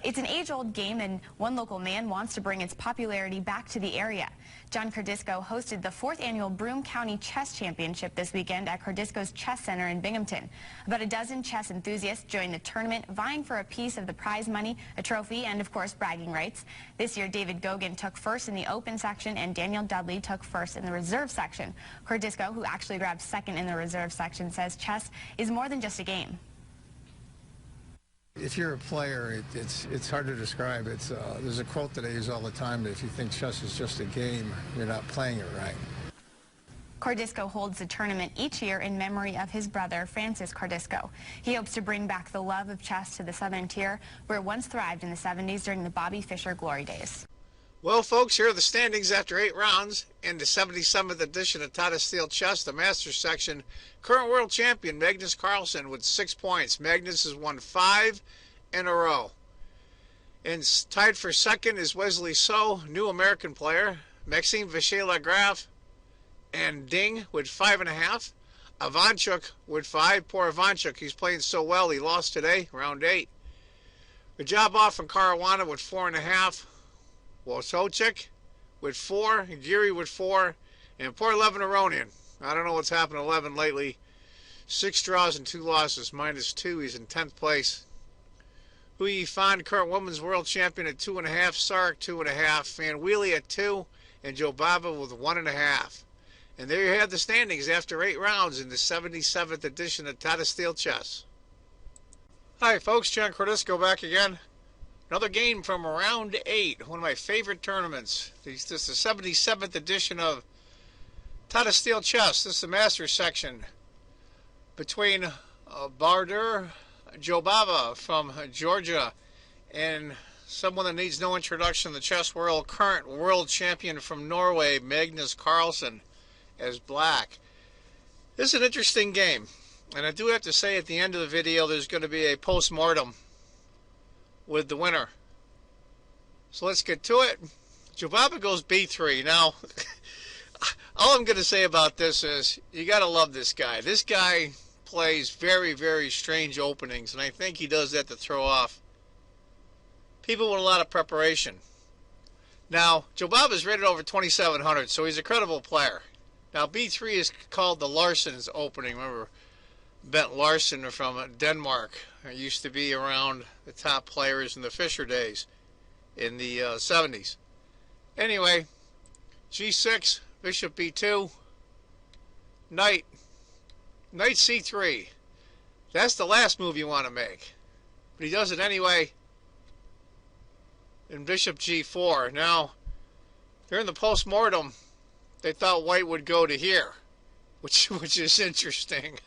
It's an age-old game, and one local man wants to bring its popularity back to the area. John Cordisco hosted the 4th annual Broom County Chess Championship this weekend at Cordisco's Chess Center in Binghamton. About a dozen chess enthusiasts joined the tournament, vying for a piece of the prize money, a trophy, and of course bragging rights. This year, David Gogan took first in the open section, and Daniel Dudley took first in the reserve section. Cordisco, who actually grabbed second in the reserve section, says chess is more than just a game. If you're a player, it's hard to describe. There's a quote that I use all the time that if you think chess is just a game, you're not playing it right. Cordisco holds the tournament each year in memory of his brother, Francis Cordisco. He hopes to bring back the love of chess to the southern tier, where it once thrived in the 70s during the Bobby Fischer glory days. Well, folks, here are the standings after 8 rounds in the 77th edition of Tata Steel Chess, the Masters section. Current world champion Magnus Carlsen with 6 points. Magnus has won 5 in a row. And tied for second is Wesley So, new American player. Maxime Vacher-Lagrave and Ding with 5.5. Ivanchuk with 5. Poor Ivanchuk, he's playing so well, he lost today, round 8. Jobava from Caruana with 4.5. Wojciech with 4, Geary with 4, and poor Levin Aronian. I don't know what's happened to Levin lately. 6 draws and 2 losses, -2. He's in 10th place. Hui Yifan, current women's world champion at 2.5, Sark 2.5, Van Wheelie at 2, and Jobava with 1.5. And there you have the standings after 8 rounds in the 77th edition of Tata Steel Chess. Hi folks, John Cordisco back again. Another game from round 8, one of my favorite tournaments. This is the 77th edition of Tata Steel Chess. This is the Masters section between Bardur Jobava from Georgia and someone that needs no introduction in the chess world, current world champion from Norway, Magnus Carlsen, as black. This is an interesting game, and I do have to say at the end of the video there's going to be a post-mortem with the winner. So let's get to it. Jobava goes b3. Now, all I'm going to say about this is you got to love this guy. This guy plays very, very strange openings, and I think he does that to throw off people with a lot of preparation. Now, Jobava is rated over 2,700, so he's a credible player. Now, b3 is called the Larsen's opening. Remember, Bent Larsen from Denmark used to be around the top players in the Fischer days in the 70s. Anyway, g6, bishop b2, knight c3. That's the last move you want to make, but he does it anyway. And bishop g4. Now, during the post-mortem, they thought white would go to here, which is interesting.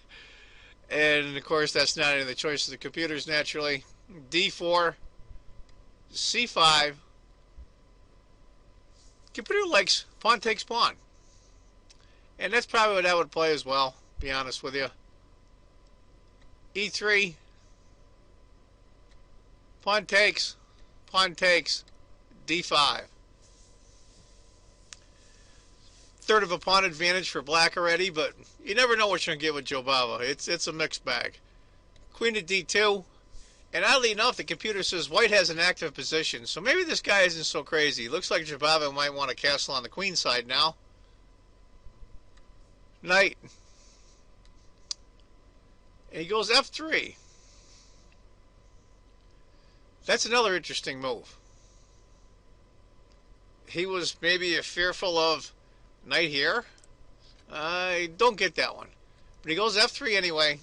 And of course, that's not in the choice of the computers, naturally. d4, c5. Computer likes pawn takes pawn. And that's probably what I would play as well, to be honest with you. e3, pawn takes, d5. Third of a pawn advantage for black already, but you never know what you're going to get with Jobava. It's a mixed bag. Queen to d2, and oddly enough, the computer says white has an active position, so maybe this guy isn't so crazy. Looks like Jobava might want to castle on the queen side now. Knight. And he goes f3. That's another interesting move. He was maybe fearful of knight here. I don't get that one. But he goes f3 anyway.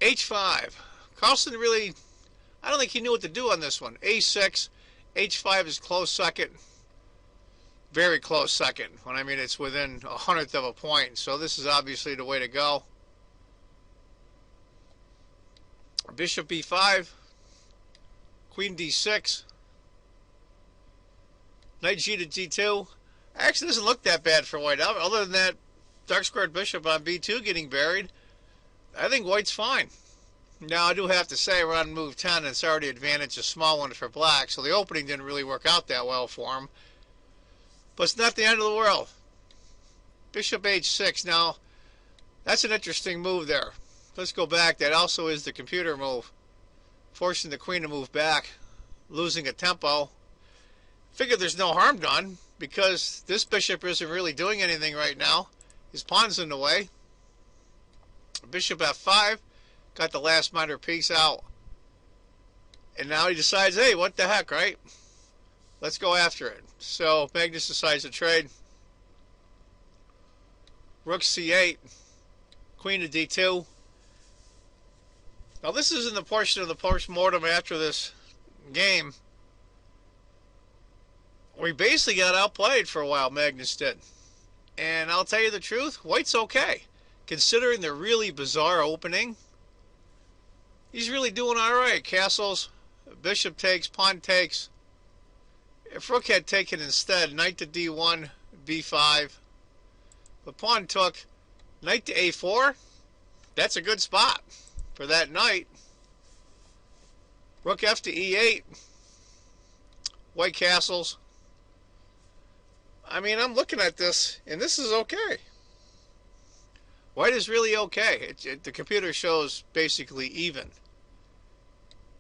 h5. Carlsen really, I don't think he knew what to do on this one. a6. h5 is close second. Very close second. When I mean it's within 100th of a point. So this is obviously the way to go. Bishop b5. Queen d6. Knight g to g2. Actually doesn't look that bad for white. Other than that dark squared bishop on b2 getting buried, I think white's fine. Now I do have to say we're on move 10 and it's already advantage a small one for black, so the opening didn't really work out that well for him. But it's not the end of the world. Bishop h6. Now that's an interesting move there. Let's go back. That also is the computer move. forcing the queen to move back, losing a tempo. Figure there's no harm done because this bishop isn't really doing anything right now. His pawn's in the way. Bishop f5, got the last minor piece out. And now he decides, hey, what the heck, right? Let's go after it. So Magnus decides to trade. Rook c8, queen to d2. Now this is in the portion of the post-mortem after this game. We basically got outplayed for a while, Magnus did. And I'll tell you the truth, White's okay. Considering the really bizarre opening, he's really doing all right. Castles, bishop takes, pawn takes. If Rook had taken instead, knight to d1, b5. But pawn took, knight to a4. That's a good spot for that knight. Rook f to e8. White castles. I mean, I'm looking at this, and this is okay. White is really okay. The computer shows basically even.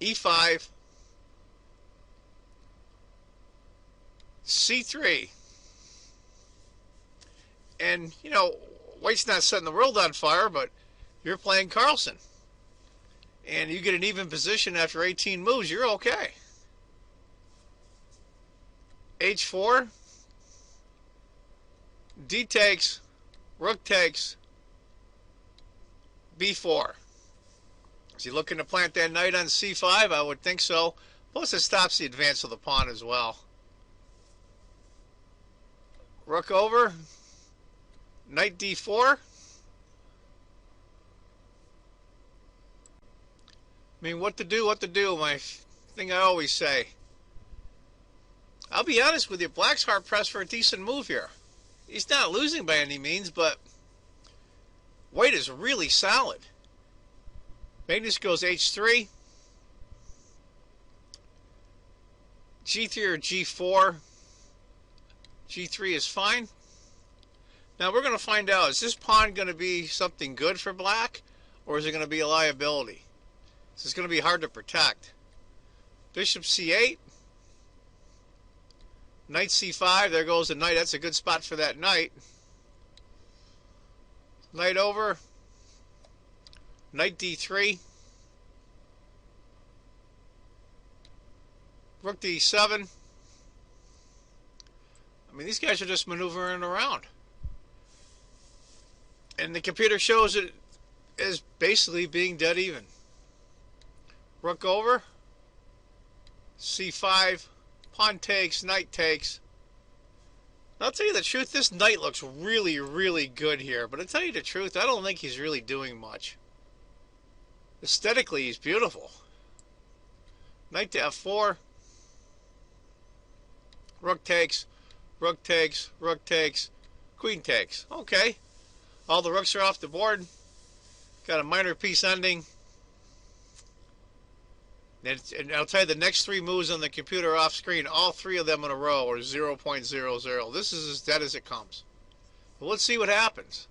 e5. c3. And, you know, White's not setting the world on fire, but you're playing Carlsen. And you get an even position after 18 moves, you're okay. h4. D takes, rook takes, b4. Is he looking to plant that knight on c5? I would think so. Plus it stops the advance of the pawn as well. Rook over, knight d4. I mean, what to do, my thing I always say. I'll be honest with you, Black's hard pressed for a decent move here. He's not losing by any means, but White is really solid. Magnus goes h3, g3 or g4. g3 is fine. Now we're going to find out, is this pawn going to be something good for Black, or is it going to be a liability? This is going to be hard to protect. Bishop c8. Knight c5, there goes the knight. That's a good spot for that knight. Knight over. Knight d3. Rook d7. I mean, these guys are just maneuvering around. And the computer shows it as basically being dead even. Rook over. c5. Pawn takes, knight takes. I'll tell you the truth, this knight looks really, really good here. But to tell you the truth, I don't think he's really doing much. Aesthetically, he's beautiful. Knight to f4. Rook takes, rook takes, rook takes, queen takes. Okay. All the rooks are off the board. Got a minor piece ending. And I'll tell you, the next three moves on the computer off screen, all three of them in a row are 0.00. This is as dead as it comes. But let's see what happens.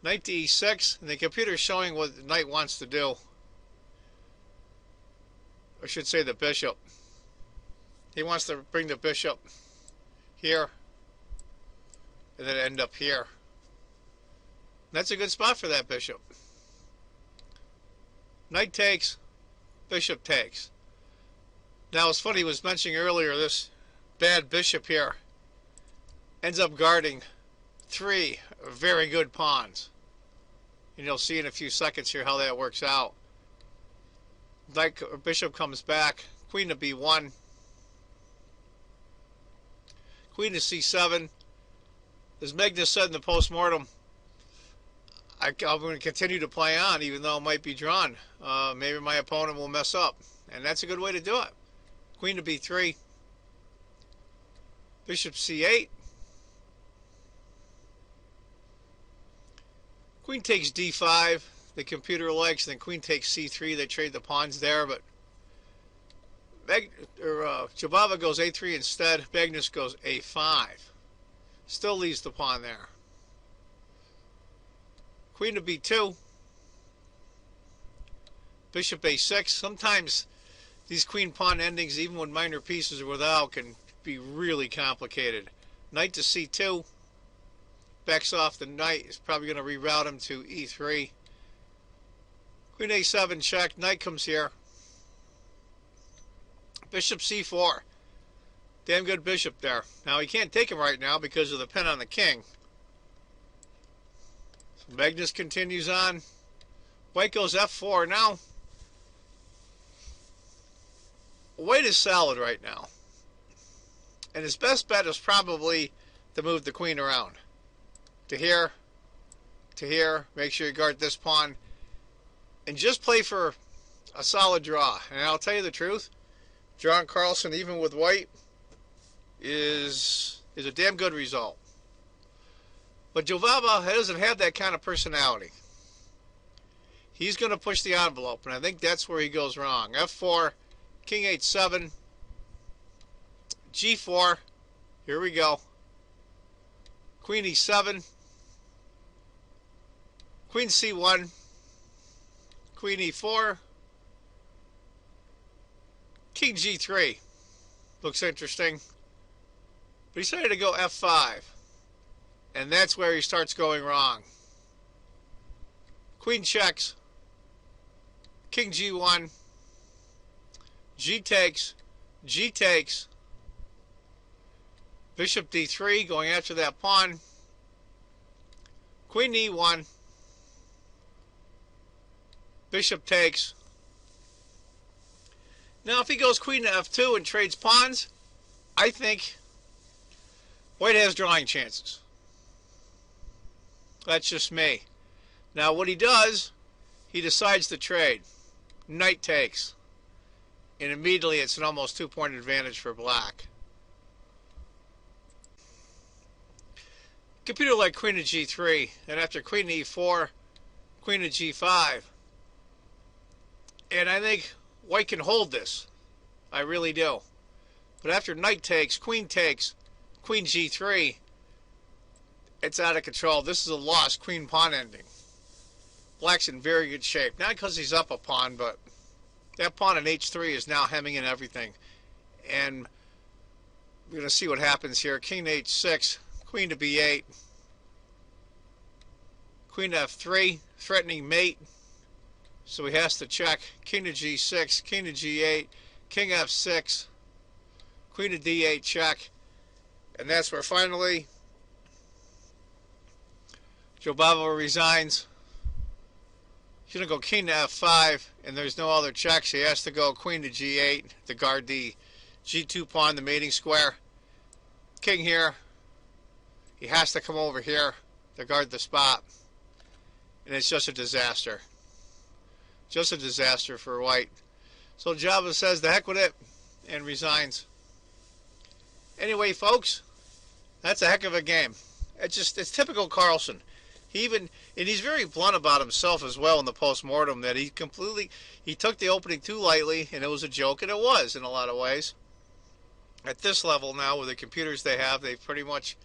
Knight to e6, and the computer's showing what the knight wants to do. I should say the bishop. He wants to bring the bishop here, and then end up here. That's a good spot for that bishop. Knight takes. Bishop takes. Now it's funny, he was mentioning earlier this bad bishop here ends up guarding three very good pawns. And you'll see in a few seconds here how that works out. Knight or bishop comes back, queen to b1, queen to c7. As Magnus said in the post-mortem, I'm going to continue to play on even though it might be drawn. Maybe my opponent will mess up. And that's a good way to do it. Queen to b3. Bishop c8. Queen takes d5. The computer likes. Then queen takes c3. They trade the pawns there. But Jobava goes a3 instead. Magnus goes a5. Still leaves the pawn there. Queen to b2. Bishop A6. Sometimes these queen-pawn endings, even when minor pieces are without, can be really complicated. Knight to C2. Backs off the knight. Is probably going to reroute him to E3. Queen A7 check. Knight comes here. Bishop C4. Damn good bishop there. Now he can't take him right now because of the pin on the king. So Magnus continues on. White goes F4. Now, White is solid right now. And his best bet is probably to move the queen around. To here. To here. Make sure you guard this pawn. And just play for a solid draw. And I'll tell you the truth. Drawing Carlsen even with White is a damn good result. But Jobava doesn't have that kind of personality. He's going to push the envelope, and I think that's where he goes wrong. F4, King H7, G4, here we go. Queen E7, Queen C1, Queen E4, King G3. Looks interesting. But he decided to go F5. And that's where he starts going wrong. Queen checks. King G1. G takes. G takes. Bishop D3 going after that pawn. Queen E1. Bishop takes. Now if he goes queen to F2 and trades pawns, I think White has drawing chances. That's just me. Now what he does, he decides to trade. Knight takes. And immediately it's an almost 2-point advantage for black. Computer like queen to G3. Then after queen to E4, queen to G5. And I think White can hold this. I really do. But after knight takes, queen G3, it's out of control. This is a lost queen-pawn ending. Black's in very good shape. Not because he's up a pawn, but that pawn in H3 is now hemming in everything. And we're going to see what happens here. King to H6, queen to B8, queen to F3, threatening mate. So he has to check. King to G6, king to G8, king F6, queen to D8 check. And that's where finally Jobava resigns. He's going to go king to F5, and there's no other checks. He has to go queen to G8 to guard the G2 pawn, the mating square. King here. He has to come over here to guard the spot. And it's just a disaster. Just a disaster for White. So Jobava says the heck with it and resigns. Anyway, folks, that's a heck of a game. It's typical Carlsen. He's very blunt about himself as well in the post-mortem, that he took the opening too lightly, and it was a joke, and it was in a lot of ways. At this level now, with the computers they have, they've pretty much